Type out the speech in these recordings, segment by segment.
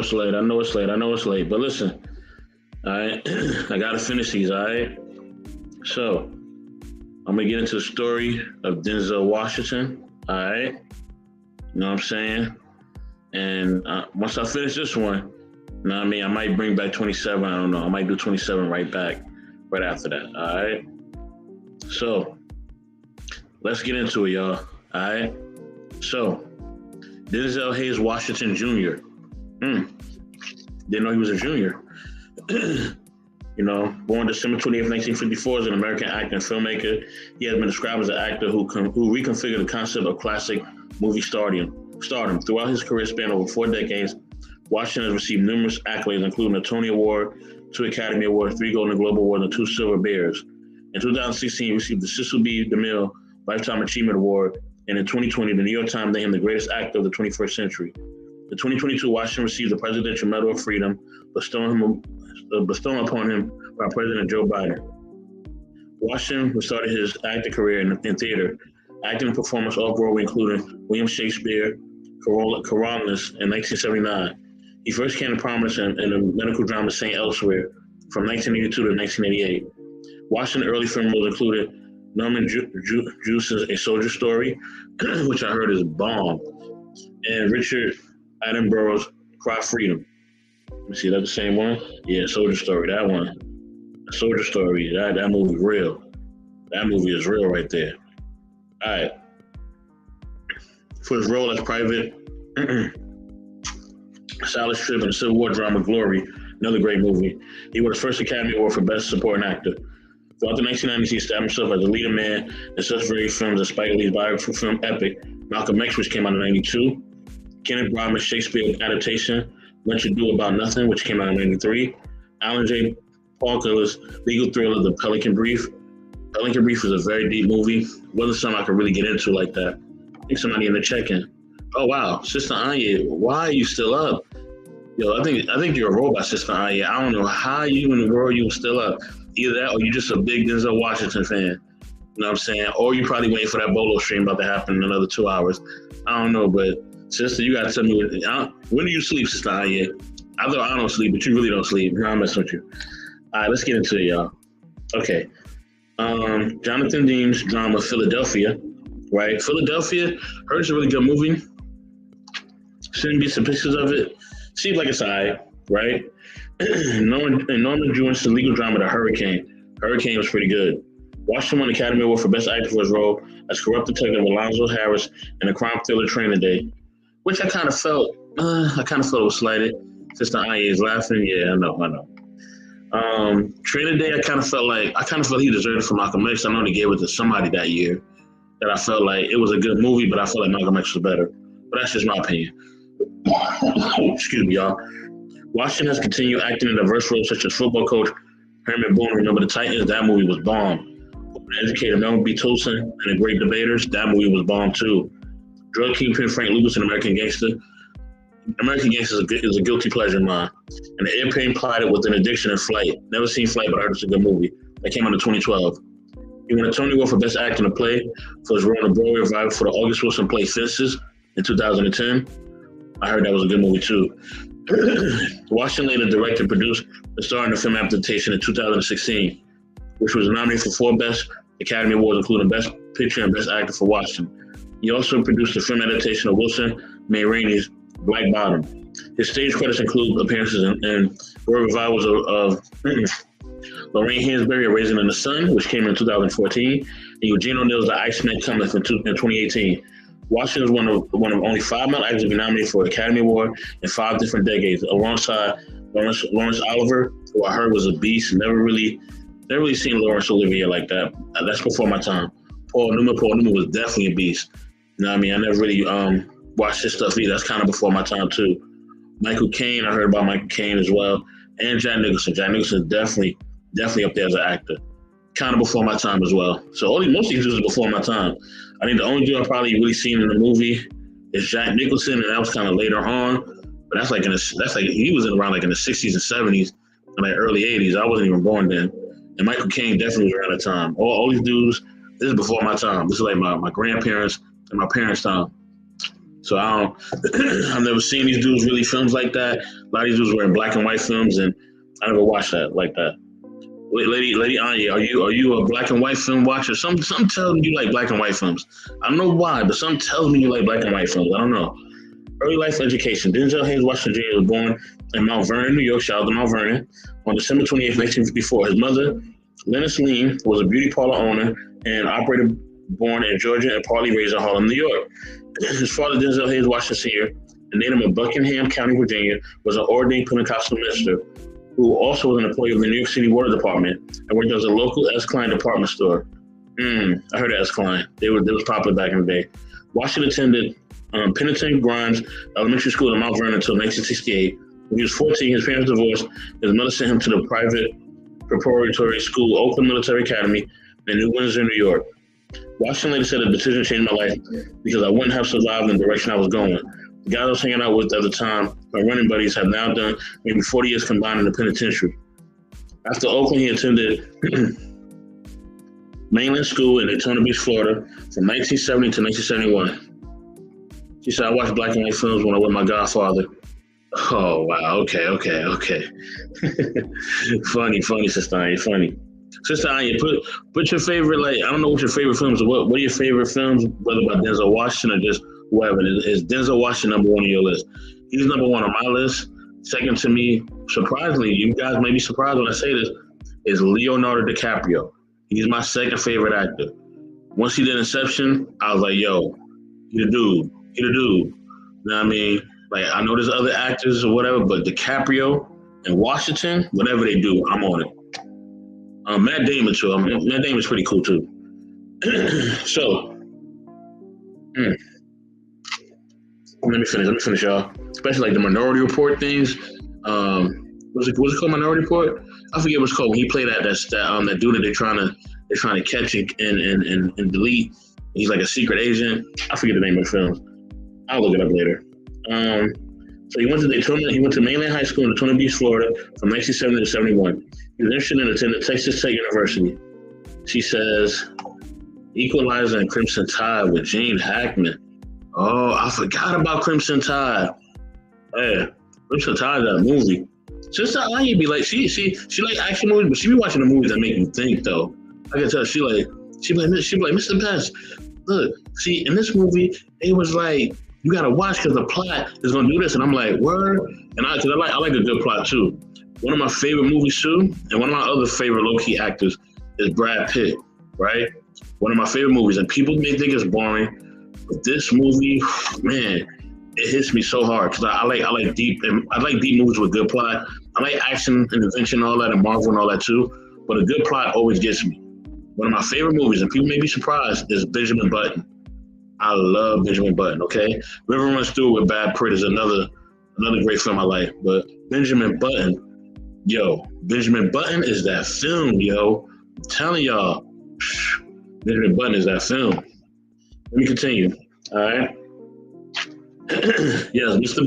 it's late. I know it's late. I know it's late. But listen, all right, I gotta finish these. All right. So I'm gonna get into the story of Denzel Washington. All right. You know what I'm saying? And once I finish this one, you know what I mean? I might bring back 27. I don't know. I might do 27 right back, right after that. All right. So let's get into it, y'all. All right. So Denzel Hayes Washington Jr. Didn't know he was a junior. You know, born December 28th, 1954, is an American actor and filmmaker. He has been described as an actor who reconfigured the concept of classic movie stardom. Throughout his career span over 4 decades, Washington has received numerous accolades, including a Tony Award, 2 Academy Awards, 3 Golden Globe Awards, and 2 Silver Bears. In 2016, he received the Cecil B. DeMille Lifetime Achievement Award, and in 2020, the New York Times named him the greatest actor of the 21st century. In 2022, Washington received the Presidential Medal of Freedom, bestowed upon him by President Joe Biden. Washington started his acting career in theater, acting and performance off-Broadway, including William Shakespeare, Coriolanus in 1979. He first came to prominence in the medical drama St. Elsewhere from 1982 to 1988. Washington's early film roles included Norman Jewson's A Soldier Story, which I heard is bomb, and Richard Attenborough's Cry Freedom. Let me see, that's the same one? Yeah, Soldier Story, that one. Soldier Story, that movie real. That movie is real right there. All right. For his role as Private Silas Tripp in the Civil War drama Glory, another great movie, he won his first Academy Award for Best Supporting Actor. Throughout the 1990s, he established himself as a leading man in such various films as Spike Lee's biographical film Epic, Malcolm X, which came out in 92, Kenneth Branagh's Shakespeare adaptation, Much Ado About Nothing, which came out in 93, Alan J. Parker's legal thriller, The Pelican Brief. Pelican Brief is a very deep movie. Wasn't something I could really get into like that. I think somebody in the check-in. Oh, wow. Sister Anya, why are you still up? Yo, I think you're a robot, Sister Anya. I don't know how you in the world you were still up. Either that or you're just a big Denzel Washington fan. You know what I'm saying? Or you probably waiting for that Bolo stream about to happen in another 2 hours. I don't know, but sister, you gotta tell me when do you sleep, Sister Anya? I thought I don't sleep, but you really don't sleep. No, I'm messing with you. All right, let's get into it, y'all. Okay. Jonathan Deme's drama Philadelphia, right? Philadelphia, heard it's a really good movie. Send me some pictures of it. Seems like it's all right? Norman Jewson's legal drama The Hurricane. Hurricane was pretty good. Washington won the Academy Award for Best Actor for his role as corrupt detective Alonzo Harris in the crime thriller Training Day, which I kind of felt it was slighted. Sister Anya is laughing. Yeah, I know. Training Day, I kind of felt he deserved it for Malcolm X. I know they gave it to somebody that year that I felt like it was a good movie, but I felt like Malcolm X was better. But that's just my opinion. Excuse me, y'all. Washington has continued acting in diverse roles such as football coach Herman Boone, Remember the Titans. That movie was bomb. Educator Melvin B. Toulson and The Great Debaters. That movie was bomb too. Drug kingpin Frank Lucas in American Gangster. American Gangster is a guilty pleasure of mine. And The Airplane Pilot with an Addiction in Flight. Never seen Flight, but I heard it's a good movie. That came out in 2012. He won a Tony Award for Best Actor in a Play for his role in the Broadway revival for the August Wilson play Fences in 2010. I heard that was a good movie too. Washington later directed and produced and starred in the film adaptation in 2016, which was nominated for 4 Best Academy Awards, including Best Picture and Best Actor for Washington. He also produced the film adaptation of Wilson May Rainey's Black Bottom. His stage credits include appearances in revivals of Lorraine Hansberry, Raising in the Sun, which came in 2014, and Eugene O'Neill's The Iceman Cometh in 2018. Washington is one of only 5 male actors to be nominated for an Academy Award in 5 different decades, alongside Laurence Olivier, who I heard was a beast. Never really seen Laurence Olivier like that. That's before my time. Paul Newman was definitely a beast. You know what I mean? I never really watched his stuff either. That's kind of before my time too. Michael Caine, I heard about Michael Caine as well, and Jack Nicholson. Jack Nicholson is definitely up there as an actor. Kind of before my time as well. So most of these dudes are before my time. I think the only dude I've probably really seen in the movie is Jack Nicholson, and that was kind of later on. But that's like he was around like in the 60s and 70s and like early 80s. I wasn't even born then. And Michael Caine definitely was around that time. All these dudes, this is before my time. This is like my grandparents and my parents' time. So I don't. I've never seen these dudes really films like that. A lot of these dudes were in black and white films, and I never watched that like that. Lady Anya, are you a black and white film watcher? Some tell me you like black and white films. I don't know why, but some tells me you like black and white films. I don't know. Early life education. Denzel Hayes Washington Jr. was born in Mount Vernon, New York. Shout out to Mount Vernon on December 28, 1954. His mother, Lennis Lean, was a beauty parlor owner and operator, born in Georgia and partly raised in Harlem, New York. His father, Denzel Hayes Washington Sr., a native of Buckingham County, Virginia, was an ordained Pentecostal minister who also was an employee of the New York City Water Department and worked as a local S. Klein department store. I heard of S. Klein. They was popular back in the day. Washington attended Pennington Grimes Elementary School in Mount Vernon until 1968. When he was 14, his parents divorced. His mother sent him to the private preparatory school, Oakland Military Academy in New Windsor, New York. Washington later said the decision changed my life because I wouldn't have survived in the direction I was going. The guys I was hanging out with at the time, my running buddies, have now done maybe 40 years combined in the penitentiary. After Oakland, he attended Mainland School in Daytona Beach, Florida from 1970 to 1971. She said, I watched black and white films when I was with my godfather. Oh, wow. Okay. Funny, Sister Anya, funny. Sister Anya, put your favorite, I don't know what your favorite films are. What are your favorite films, whether by Denzel Washington or just whoever? Is Denzel Washington number one on your list? He's number one on my list. Second to me, surprisingly, you guys may be surprised when I say this, is Leonardo DiCaprio. He's my second favorite actor. Once he did Inception, I was like, yo, he the dude. You know what I mean? I know there's other actors or whatever, but DiCaprio and Washington, whatever they do, I'm on it. Matt Damon too. Matt Damon's pretty cool too. So, let me finish, y'all. Especially the Minority Report things. What's it called? Minority Report? I forget what it's called. When he played that dude that they're trying to catch and delete. He's like a secret agent. I forget the name of the film. I'll look it up later. So he went to Daytona. He went to Mainland High School in Daytona Beach, Florida, from 1970 to 71. He was interested in attending Texas Tech University. She says, Equalizer and Crimson Tide with Gene Hackman. Oh, I forgot about Crimson Tide. Yeah, Crimson Tide is that movie. Sister Anya be like, she like action movies, but she be watching the movies that make you think though. I can tell she be like, Mr. Best, look, see, in this movie, it was like, you gotta watch because the plot is gonna do this, and I'm like, word, and I like a good plot too. One of my favorite movies too, and one of my other favorite low-key actors is Brad Pitt, right? One of my favorite movies, and people may think it's boring, but this movie, man, it hits me so hard because I like deep movies with good plot. I like action and adventure and all that, and Marvel and all that too, but a good plot always gets me. One of my favorite movies, and people may be surprised, is Benjamin Button. I love Benjamin Button, okay? River Runs Through with Brad Pitt is another great film I like. But Benjamin Button is that film, yo. I'm telling y'all, Benjamin Button is that film. Let me continue, all right? Yes, Mr.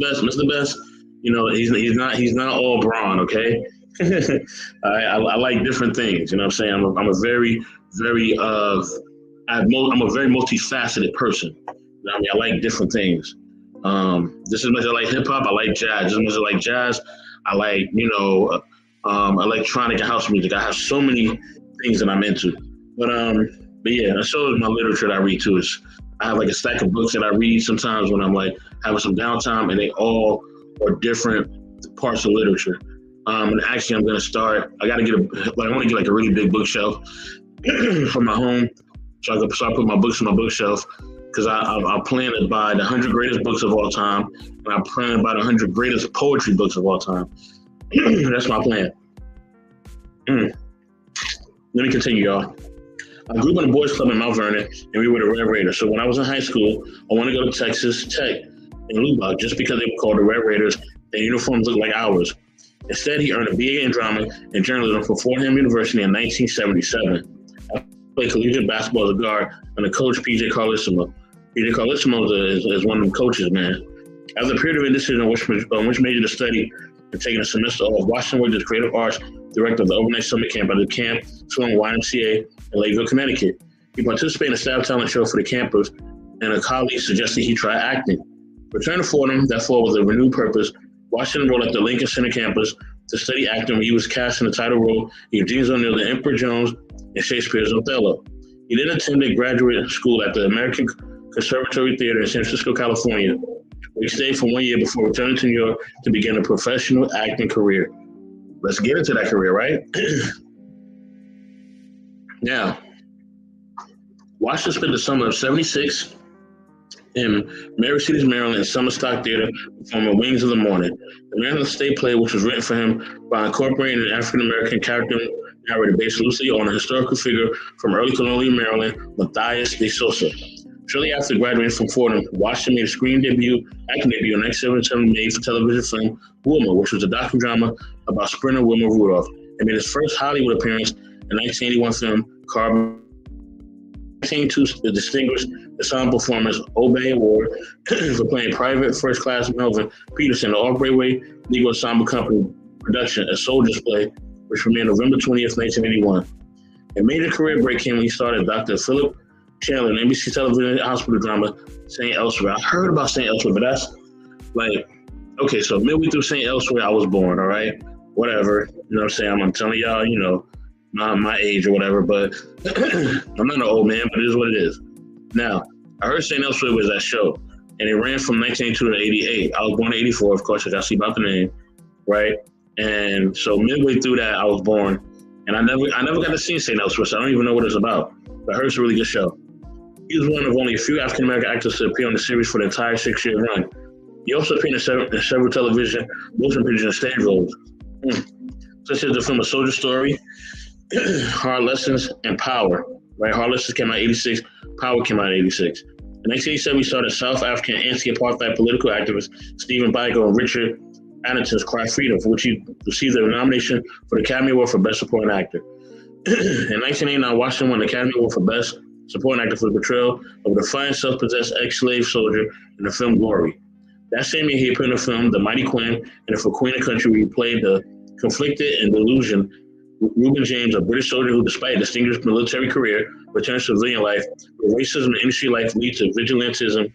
Best, you know, he's not all brawn, okay? I like different things, you know what I'm saying? I'm a very multifaceted person. You know what I mean? I like different things. Just as much as I like hip hop, I like jazz. Just as much as I like jazz, I like, electronic and house music. I have so many things that I'm into. But yeah, and so is my literature that I read too. I have a stack of books that I read sometimes when I'm having some downtime, and they all are different parts of literature. And actually, I'm gonna start. I want to get a really big bookshelf for my home, so I can start putting my books on my bookshelf. Because I plan to buy the 100 greatest books of all time, and I plan to buy the 100 greatest poetry books of all time. That's my plan. Let me continue, y'all. I grew up in a boys' club in Mount Vernon, and we were the Red Raiders. So when I was in high school, I wanted to go to Texas Tech in Lubbock just because they were called the Red Raiders. Their uniforms looked like ours. Instead, he earned a BA in drama and journalism from Fordham University in 1977. I played collegiate basketball as a guard under coach PJ Carlesimo. PJ Carlesimo is one of them coaches, man. After a period of indecision on which major to study and taking a semester off, Washington worked as creative arts director of the overnight summer camp at the Camp Sloan YMCA in Lakeville, Connecticut. He participated in a staff talent show for the campers, and a colleague suggested he try acting. Returning to Fordham that fall with a renewed purpose, Washington enrolled at the Lincoln Center campus to study acting when he was cast in the title role in James O'Neill, The Emperor Jones, and Shakespeare's Othello. He then attended graduate school at the American Conservatory Theater in San Francisco, California, where he stayed for 1 year before returning to New York to begin a professional acting career. Let's get into that career, right? Now, Washington spent the summer of '76 in Mercedes, Maryland, and Summer Stock Theater performing Wings of the Morning, the Maryland State play, which was written for him by incorporating an African-American character narrator based loosely on a historical figure from early colonial Maryland, Matthias de Sosa. Shortly after graduating from Fordham, Washington made a screen acting debut on 1977 made-for-television film Wilma, which was a docudrama about sprinter Wilma Rudolph, and made his first Hollywood appearance in 1981 film Carbon. 1982, the distinguished ensemble performance Obey Award for playing Private First Class Melvin Peterson, the Off-Broadway Legal Ensemble Company production, A Soldier's Play, which premiered November 20th, 1981. A major career break came when he started Dr. Philip Chandler in NBC television hospital drama St. Elsewhere. I heard about St. Elsewhere, but that's like, okay, so midway through St. Elsewhere, I was born, all right? Whatever. You know what I'm saying? I'm telling y'all, you know, not my age or whatever, but I'm not an old man, but it is what it is. Now, I heard St. Elsewhere was that show, and it ran from 1982 to 88. I was born in 84, of course, as I see about the name, right? And so midway through that, I was born, and I never got to see St. Elsewhere, so I don't even know what it's about. But I heard it's a really good show. He was one of only a few African-American actors to appear on the series for the entire 6-year run. He also appeared in several television, motion pictures, and stage roles, such as the film A Soldier Story, Hard Lessons, and Power. Right, Hard Lessons came out in '86, Power came out in '86. In 1987, we started South African anti-apartheid political activist Stephen Biko and Richard Addison's Cry Freedom, for which he received a nomination for the Academy Award for Best Supporting Actor. In 1989, Washington won the Academy Award for Best Supporting Actor for the portrayal of a defiant, self-possessed ex-slave soldier in the film Glory. That same year, he appeared in the film The Mighty Quinn and For Queen of Country, where he played the conflicted and delusioned Reuben James, a British soldier who, despite a distinguished military career, returns to civilian life, where racism and industry life lead to vigilantism,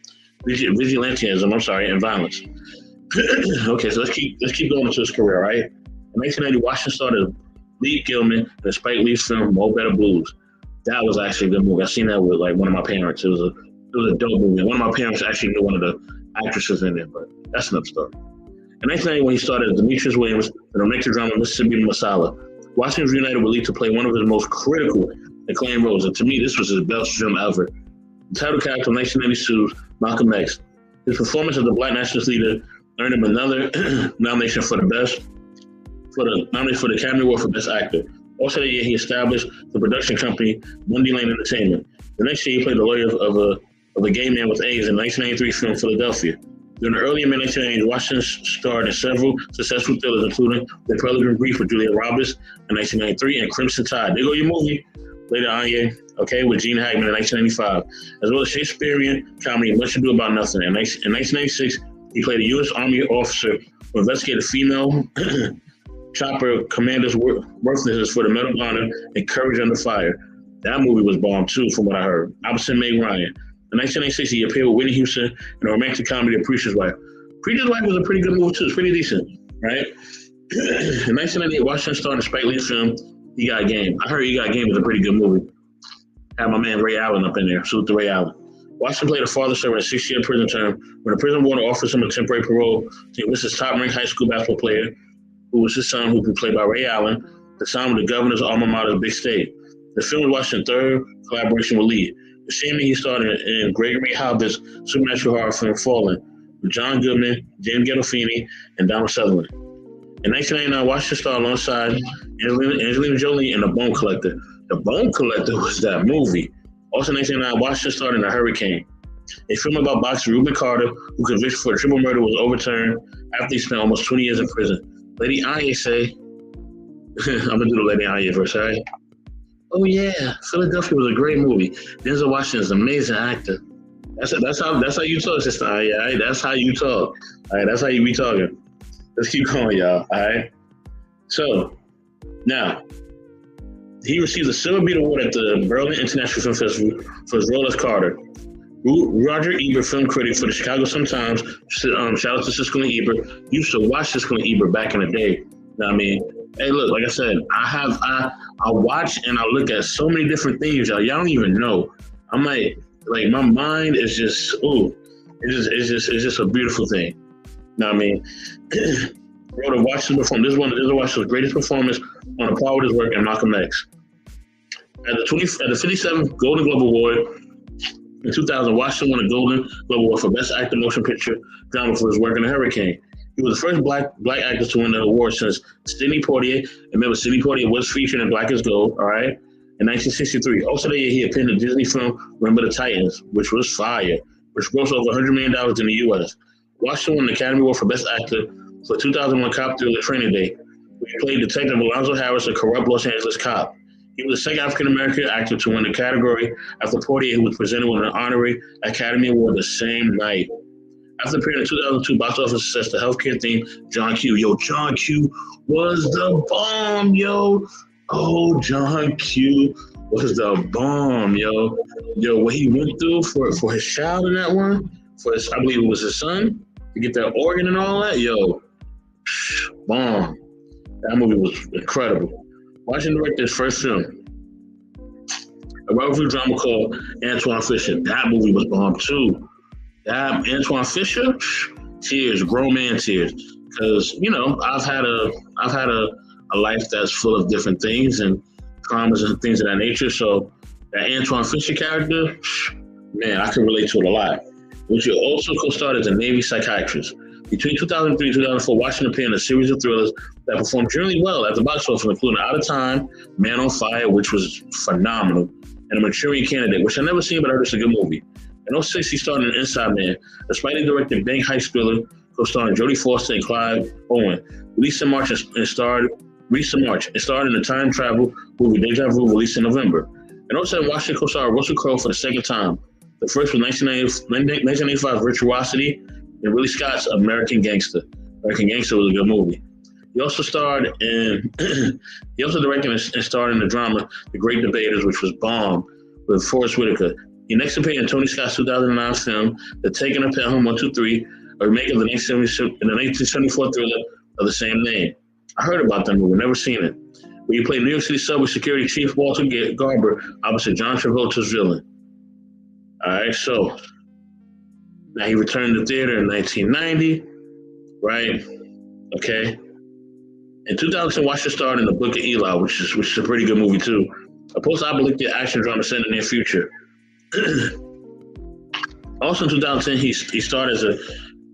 and violence. Okay, so let's keep going into his career, right? In 1990, Washington started Lee Gilman in the Spike Lee film Mo Better Blues. That was actually a good movie. I seen that with like one of my parents. It was a dope movie. One of my parents actually knew one of the actresses in it, but that's another story. In 1991, he started Demetrius Williams in the romantic drama Mississippi Masala. Washington was reunited with Lee to play one of his most critical acclaimed roles, and to me, this was his best film ever. The title character of 1992's Malcolm X. His performance as the Black nationalist leader earned him another nomination for the Academy Award for Best Actor. Also that year, he established the production company Bundy Lane Entertainment. The next year, he played the lawyer of a gay man with AIDS in the 1993 film Philadelphia. During the early and mid-1980s, Washington starred in several successful thrillers, including The Peregrine Brief with Julia Roberts in 1993 and Crimson Tide. There go your movie, Lady Anya, okay, with Gene Hackman in 1995, as well as Shakespearean comedy Much Ado About Nothing. In 1996, he played a U.S. Army officer who investigated female chopper commander's worthlessness for the Medal of Honor and Courage Under Fire. That movie was bomb too, from what I heard. Opposite Meg Ryan. In 1996, he appeared with Whitney Houston in a romantic comedy, The Preacher's Wife. Preacher's Wife was a pretty good movie too. It's pretty decent, right? In 1998, Washington starred in Spike Lee's film He Got Game. I heard He Got Game was a pretty good movie. Had my man Ray Allen up in there. Salute to Ray Allen. Washington played a father serving a 6-year prison term when the prison warden offers him a temporary parole to enlist his top-ranked high school basketball player, who was his son, who was played by Ray Allen, to sign with the governor's alma mater, Big State. The film was Washington's third collaboration with Lee. The same year he starred in Gregory Hobbitt's supernatural horror film Fallen with John Goodman, James Gandolfini, and Donald Sutherland. In 1999, Washington starred alongside Angelina Jolie in The Bone Collector. The Bone Collector was that movie. Also in 1999, Washington starred in The Hurricane, a film about boxer Reuben Carter, who convicted for a triple murder was overturned after he spent almost 20 years in prison. Lady Anya say, I'm going to do the Lady Anya verse, all right? Oh yeah, Philadelphia was a great movie. Denzel Washington is an amazing actor. That's how you talk, Sister Anya. All right? That's how you talk. All right, that's how you be talking. Let's keep going, y'all. All right. So now he received the Silver Beet Award at the Berlin International Film Festival for his role as Carter. Roger Ebert, film critic for the Chicago Sun-Times, shout out to Siskel and Ebert, used to watch Siskel and Ebert back in the day. You know what I mean? Hey, look, like I said, I watch and I look at so many different things, y'all. Y'all don't even know. I'm like my mind is just, it's just a beautiful thing. You know what I mean? Wrote a Washington perform. This is one of Washington's greatest performance on a par with his work in Malcolm X. At the 57th Golden Globe Award in 2000, Washington won a Golden Globe Award for Best Actor Motion Picture Drama for his work in The Hurricane. He was the first black actor to win the award since Sidney Poitier. And remember, Sidney Poitier was featured in Black is Gold, all right, in 1963. Also that year, he appeared in the Disney film Remember the Titans, which was fire, which grossed over $100 million in the U.S. Washington won the Academy Award for Best Actor for 2001 cop thriller Training Day, where he played Detective Alonzo Harris, a corrupt Los Angeles cop. He was the second African-American actor to win the category after Poitier, who was presented with an honorary Academy Award the same night. After appearing in 2002 box office success, the healthcare theme, John Q. Yo, John Q was the bomb, yo. Oh, John Q was the bomb, yo. Yo, what he went through for his child in that one, I believe it was his son, to get that organ and all that, yo, bomb. That movie was incredible. Washington directed his first film, a rivalry drama called Antwone Fisher. That movie was bomb too. That Antwone Fisher, tears, grown man tears. Because I've had a life that's full of different things and traumas and things of that nature. So that Antwone Fisher character, man, I can relate to it a lot. Which also co-starred as a Navy psychiatrist. Between 2003 and 2004, Washington appeared in a series of thrillers that performed generally well at the box office, including Out of Time, Man on Fire, which was phenomenal, and A Manchurian Candidate, which I've never seen, but I heard it's a good movie. In 2006, he starred in Inside Man, a Spike directed bank heist thriller co-starring Jodie Foster and Clive Owen. Released in March and starred in the time travel movie Deja Vu, released in November. In 2007, Washington co-starred Russell Crowe for the second time. The first was 1985 Virtuosity and Ridley Scott's American Gangster. American Gangster was a good movie. He also directed and starred in the drama The Great Debaters, which was bomb, with Forrest Whitaker. He next appeared in Tony Scott's 2009 film The Taking of Pelham 123, a remake of the 1974 thriller of the same name. I heard about that movie, never seen it. Where he played New York City Subway Security Chief Walter Garber opposite John Travolta's villain. All right, so now he returned to theater in 1990, right? Okay. In 2000, Washington starred in The Book of Eli, which is a pretty good movie too. A post-apocalyptic action drama set in the near future. Also in 2010, he starred as a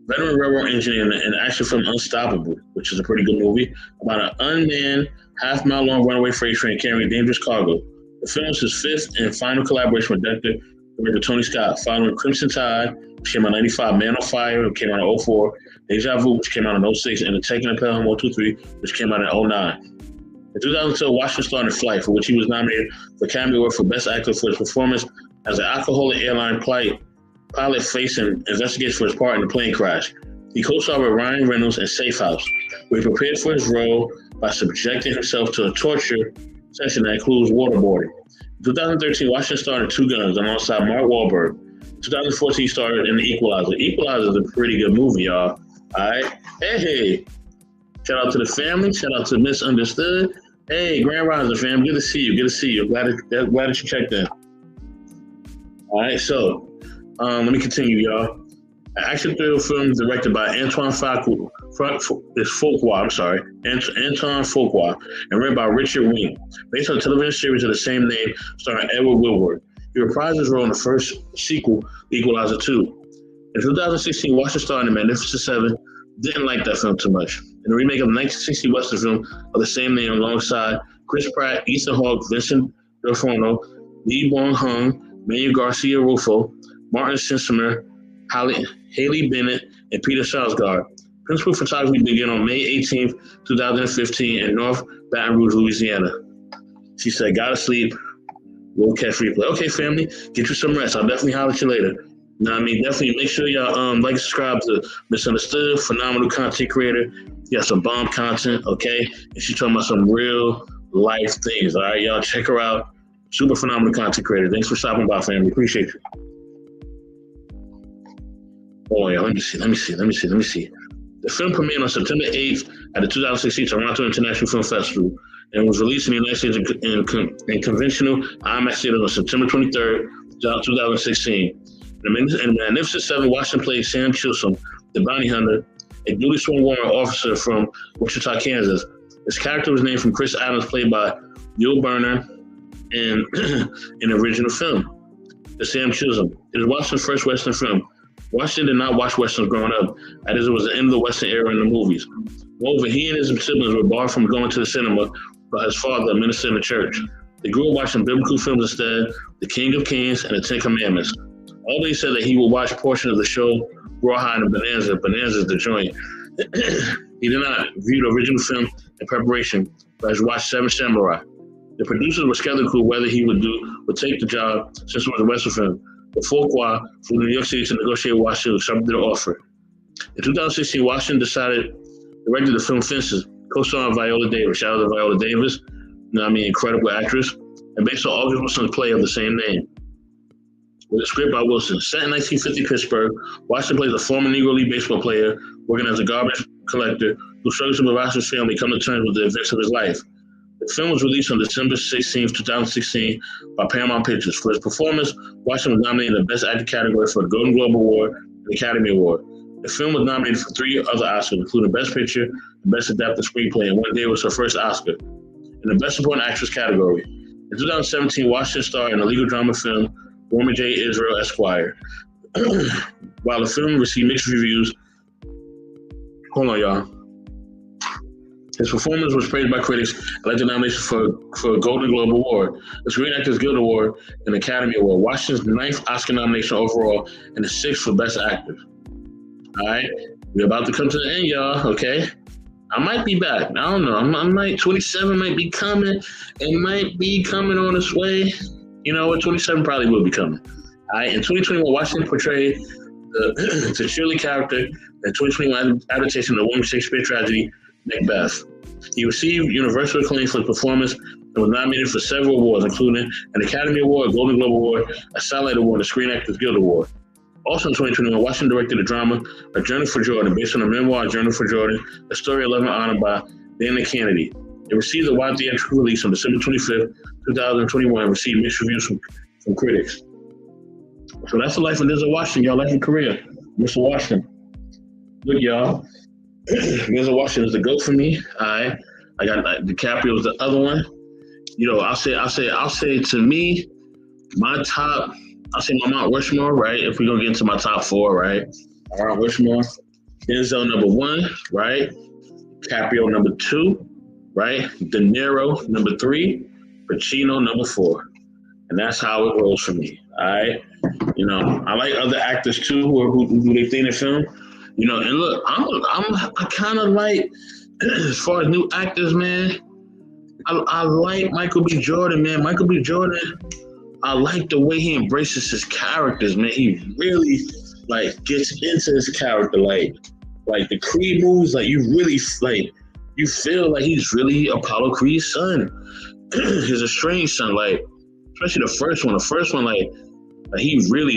veteran railroad engineer in the action film Unstoppable, which is a pretty good movie about an unmanned, half-mile-long runaway freight train carrying dangerous cargo. The film was his fifth and final collaboration with director Tony Scott, following Crimson Tide, which came out in 95, Man on Fire, which came out in 2004, Deja Vu, which came out in 2006, and The Taking of Pelham 123, which came out in 2009. In 2002, Washington starred in Flight, for which he was nominated for Academy Award for Best Actor for his performance as an alcoholic airline pilot facing investigations for his part in the plane crash. He co-starred with Ryan Reynolds in Safe House, where he prepared for his role by subjecting himself to a torture session that includes waterboarding. In 2013, Washington starred in Two Guns alongside Mark Wahlberg. In 2014, he starred in The Equalizer. Equalizer is a pretty good movie, y'all. All right? Hey. Shout out to the family. Shout out to Misunderstood. Hey, Grand Rising fam. Good to see you. Glad that you checked in. All right, so let me continue, y'all. An action thriller film directed by Antoine Fuqua, Antoine Fuqua, and written by Richard Wing, based on a television series of the same name, starring Edward Woodward. He reprised his role in the first sequel, Equalizer 2. In 2016, Washington starred in The Magnificent Seven. Didn't like that film too much. In the remake of the 1960 Western film of the same name, alongside Chris Pratt, Ethan Hawke, Vincent D'Onofrio, Lee Byung-hun, Manuel Garcia Rufo, Martin Sinsemer, Haley Bennett, and Peter Sarsgaard. Principal photography began on May 18th, 2015 in North Baton Rouge, Louisiana. She said, gotta sleep, we'll catch replay. Okay, family, get you some rest. I'll definitely holler at you later. You know what I mean? Definitely make sure y'all like and subscribe to Misunderstood, phenomenal content creator. You got some bomb content, okay? And she's talking about some real life things, all right? Y'all check her out. Super phenomenal content creator. Thanks for stopping by, family. Appreciate you. Oh yeah, let me see. The film premiered on September 8th at the 2016 Toronto International Film Festival and was released in the United States in conventional IMAX theaters on September 23rd, 2016. In the Magnificent Seven, Washington played Sam Chisholm, the bounty hunter, a duly sworn warrant officer from Wichita, Kansas. His character was named from Chris Adams, played by Yul Brynner in the original film. The Sam Chisholm. It is Washington's first Western film. Washington did not watch Westerns growing up, as it was the end of the Western era in the movies. Moreover, he and his siblings were barred from going to the cinema by his father, a minister in the church. They grew up watching biblical films instead, The King of Kings and The Ten Commandments. Although he said that he would watch portions of the show Rawhide and Bonanza is the joint. He did not view the original film in preparation, but has watched Seven Samurai. The producers were skeptical whether he would take the job since it was a Western film. But Fuqua flew to New York City to negotiate with Washington, accepted their offer. In 2016, Washington directed the film Fences, co-starring Viola Davis. Shout out to Viola Davis, incredible actress, and based on August Wilson's play of the same name. With a script by Wilson. Set in 1950 Pittsburgh, Washington plays a former Negro League baseball player working as a garbage collector who struggles to provide his family come to terms with the events of his life. The film was released on December 16, 2016 by Paramount Pictures. For his performance, Washington was nominated in the Best Actor category for the Golden Globe Award and the Academy Award. The film was nominated for 3 other Oscars, including Best Picture and Best Adapted Screenplay, and one day was her first Oscar. In the Best Supporting Actress category. In 2017, Washington starred in the legal drama film Roman J. Israel Esquire. While the film received mixed reviews, hold on, y'all. His performance was praised by critics and led to nominations for a Golden Globe Award, the Screen Actors Guild Award, and Academy Award. Washington's 9th Oscar nomination overall and the 6th for Best Actor. All right, we're about to come to the end, y'all. Okay, I might be back. I don't know. I might 27 might be coming. It might be coming on its way. You know what? 27 probably will be coming. All right. In 2021, Washington portrayed the Shirley character in the 2021 adaptation of the William Shakespeare tragedy Macbeth. He received universal acclaim for his performance and was nominated for several awards, including an Academy Award, a Golden Globe Award, a Satellite Award, and a Screen Actors Guild Award. Also in 2021, Washington directed the drama A Journey for Jordan, based on the memoir A Journey for Jordan, a story of love and honor by Dana Kennedy. It received a wide theatrical release on December 25th, 2021, and received mixed reviews from critics. So that's the life of Denzel Washington, y'all. Life and career, Mr. Washington. Look, y'all. Denzel Washington is the GOAT for me. I got DiCaprio's the other one. You know, I'll say to me, my top. I'll say my Mount Rushmore, right? If we gonna get into my top 4, right? Mount Rushmore, Denzel number 1, right? DiCaprio number 2, right? De Niro number 3, Pacino number 4, and that's how it rolls for me. All right, you know, I like other actors too who do their thing in film, you know. And look, I kind of like as far as new actors, man. I like Michael B. Jordan, man. Michael B. Jordan. I like the way he embraces his characters, man. He really gets into his character, like the Creed movies. Like you really you feel like he's really Apollo Creed's son, his estranged son. Like especially the first one. The first one, he really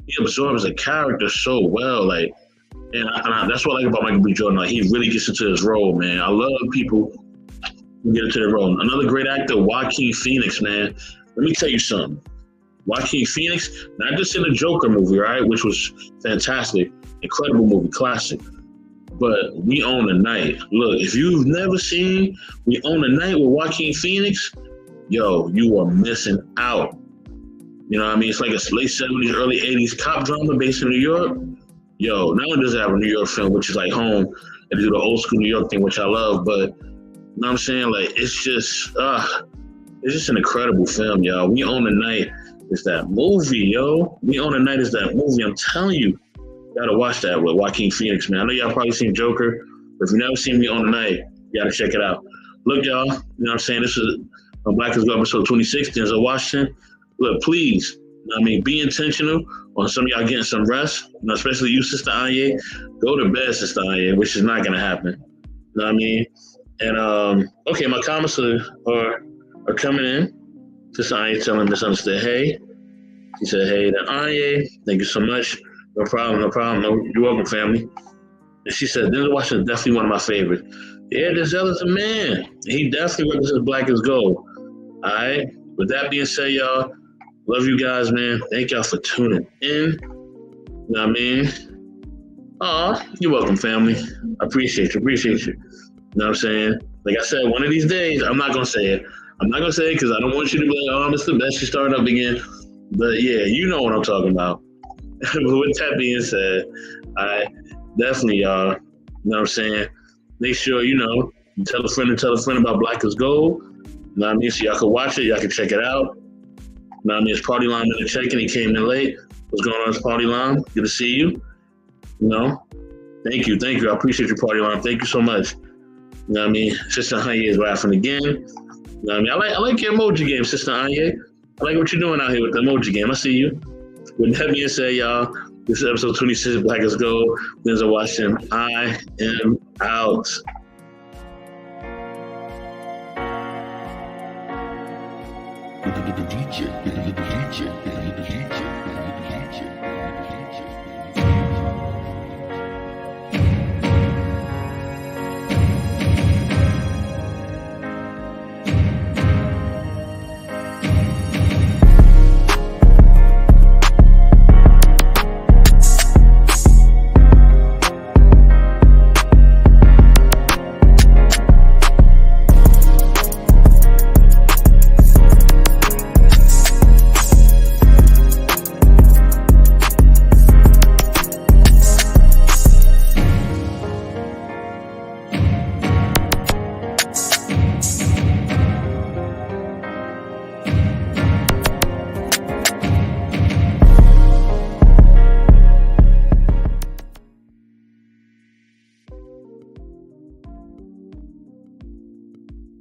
he absorbs the character so well. And that's what I like about Michael B. Jordan. Like he really gets into his role, man. I love people who get into their role. Another great actor, Joaquin Phoenix, man. Let me tell you something. Joaquin Phoenix, not just in the Joker movie, right, which was fantastic, incredible movie, classic, but We Own the Night. Look, if you've never seen We Own the Night with Joaquin Phoenix, yo, you are missing out. You know what I mean? It's like a late 70s, early 80s cop drama based in New York. Yo, not only does it have a New York film, which is like home, and do the old school New York thing, which I love, but you know what I'm saying? It's just an incredible film, y'all. We Own the Night is that movie, yo. We Own the Night is that movie. I'm telling you, you gotta watch that with Joaquin Phoenix, man. I know y'all probably seen Joker, but if you've never seen We Own the Night, you gotta check it out. Look, y'all, you know what I'm saying? This is Black is Good episode 26, Denzel Washington. Look, please, you know what I mean, be intentional on some of y'all getting some rest, you know, especially you, Sister Anye. Go to bed, Sister Anye, which is not gonna happen. You know what I mean? And okay, my comments are coming in. Sister Anye telling Misunderstood, hey. She said, hey to Anye, thank you so much No problem, no problem. No, you're welcome, family. And she said, Denzel Washington is definitely one of my favorites. Yeah, Denzel is a man. He definitely represents black as gold. All right. With that being said, y'all, love you guys, man. Thank y'all for tuning in. You know what I mean? Aw, you're welcome, family. I appreciate you. Appreciate you. You know what I'm saying? Like I said, one of these days, I'm not going to say it. I'm not going to say it because I don't want you to be like, oh, Mr. Best, you starting up again. But yeah, you know what I'm talking about. With that being said, I definitely, y'all, you know what I'm saying? Make sure, you know, you tell a friend about Black is Gold. You know what I mean? So y'all can watch it, y'all can check it out. You know what I mean? It's Party Line in the check-in. He came in late. What's going on, it's Party Line? Good to see you. You know? Thank you. I appreciate your Party Line. Thank you so much. You know what I mean? Sister Anye is laughing again. You know what I mean? I like your emoji game, Sister Anye. I like what you're doing out here with the emoji game. I see you. With that being said, y'all, this is episode 26, Black is Gold. Denzel Washington. I am out. The DJ.